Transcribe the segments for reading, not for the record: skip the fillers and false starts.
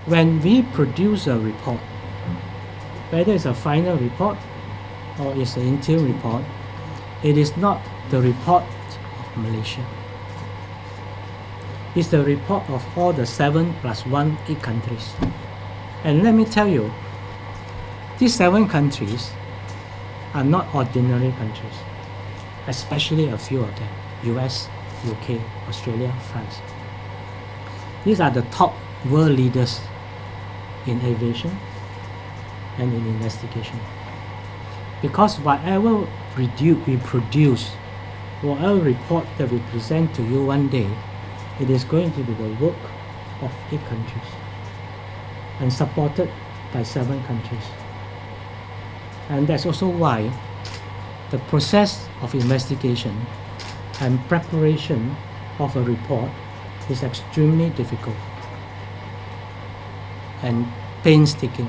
when we produce a report, whether it's a final report or it's an interim report, it is not the report of Malaysia. It's the report of all the 7 + 1, 8 countries. And let me tell you, these 7 countries are not ordinary countries, especially a few of them: US, UK, Australia, France. These are the top world leaders in aviation and in investigation. Because whatever we produce, whatever report that we present to you one day, it is going to be the work of 8 countries and supported by 7 countries. And that's also why the process of investigation and preparation of a report is extremely difficult and painstaking,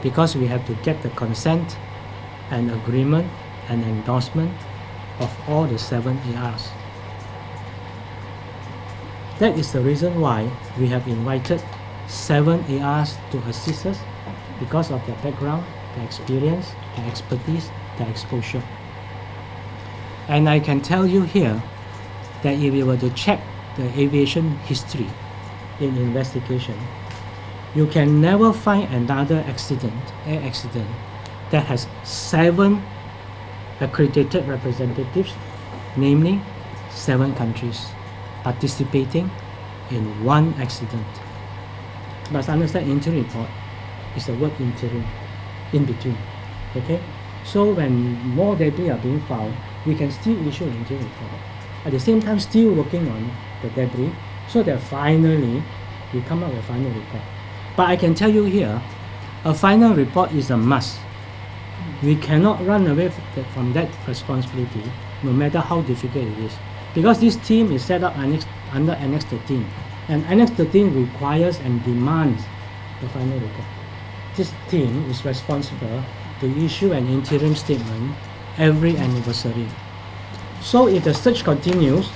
because we have to get the consent and agreement and endorsement of all the 7 ARs. That is the reason why we have invited 7 ARs to assist us, because of their background, their experience, their expertise, their exposure. And I can tell you here that if you were to check the aviation history in investigation, you can never find another air accident, that has 7 accredited representatives, namely 7 countries, participating in one accident. You must understand, interim report is the word interim, in between. Okay? So when more debris are being found, we can still issue an interim report. At the same time, still working on the debris, so that finally we come up with a final report. But I can tell you here, a final report is a must. We cannot run away from that responsibility, no matter how difficult it is. Because this team is set up under Annex 13, and Annex 13 requires and demands the final report. This team is responsible to issue an interim statement every anniversary. So if the search continues,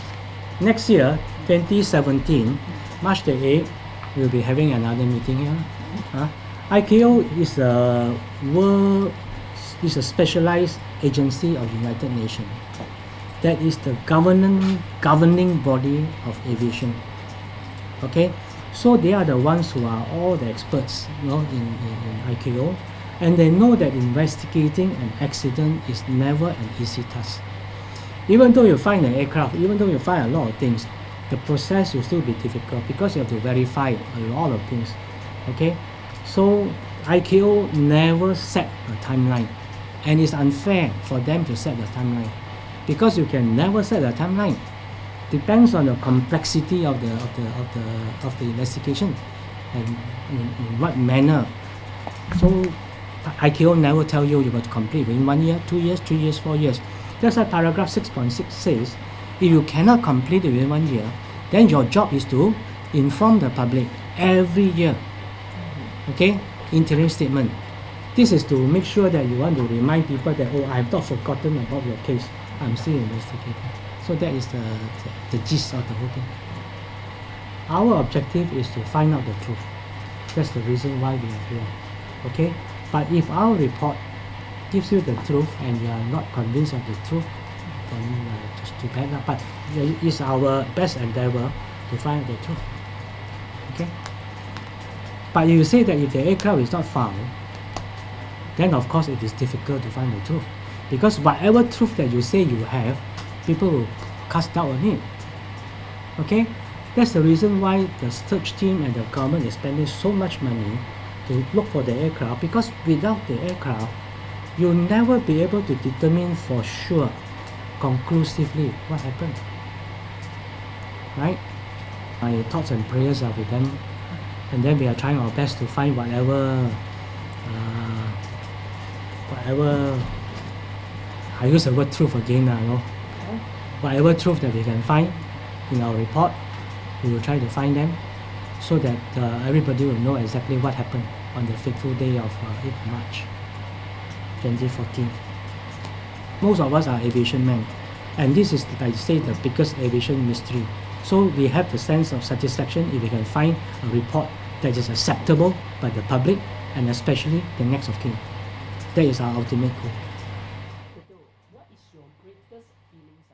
next year, 2017, March the 8th, we'll be having another meeting here. ICAO is a specialized agency of the United Nations. That is the governing body of aviation. Okay, so they are the ones who are all the experts, in ICAO, and they know that investigating an accident is never an easy task. Even though you find an aircraft, even though you find a lot of things, the process will still be difficult, because you have to verify a lot of things. Okay, so ICAO never set a timeline, and it's unfair for them to set the timeline, because you can never set a timeline. Depends on the complexity of the investigation and in what manner. So ICAO never tell you got to complete within 1 year, 2 years, 3 years, 4 years. That's why paragraph 6.6 says, if you cannot complete it within 1 year, then your job is to inform the public every year. Okay, interim statement. This is to make sure that you want to remind people that, I have not forgotten about your case, I'm still investigating. So that is the gist of the whole thing. Our objective is to find out the truth. That's the reason why we are here. Okay, but if our report gives you the truth and you are not convinced of the truth, then just too bad. But it's our best endeavor to find out the truth. Okay, but you say that if the aircraft is not found, then of course it is difficult to find the truth, because whatever truth that you say you have, people will cast doubt on it. Okay, that's the reason why the search team and the government is spending so much money to look for the aircraft, because without the aircraft, you'll never be able to determine for sure, conclusively, what happened. Right? My thoughts and prayers are with them, and then we are trying our best to find whatever I use the word truth again now. Whatever truth that we can find in our report, we will try to find them, so that everybody will know exactly what happened on the fateful day of 8th March 2014. Most of us are aviation men, and this is, like I say, the biggest aviation mystery. So we have the sense of satisfaction if we can find a report that is acceptable by the public and especially the next of kin. That is our ultimate goal. What is your greatest feelings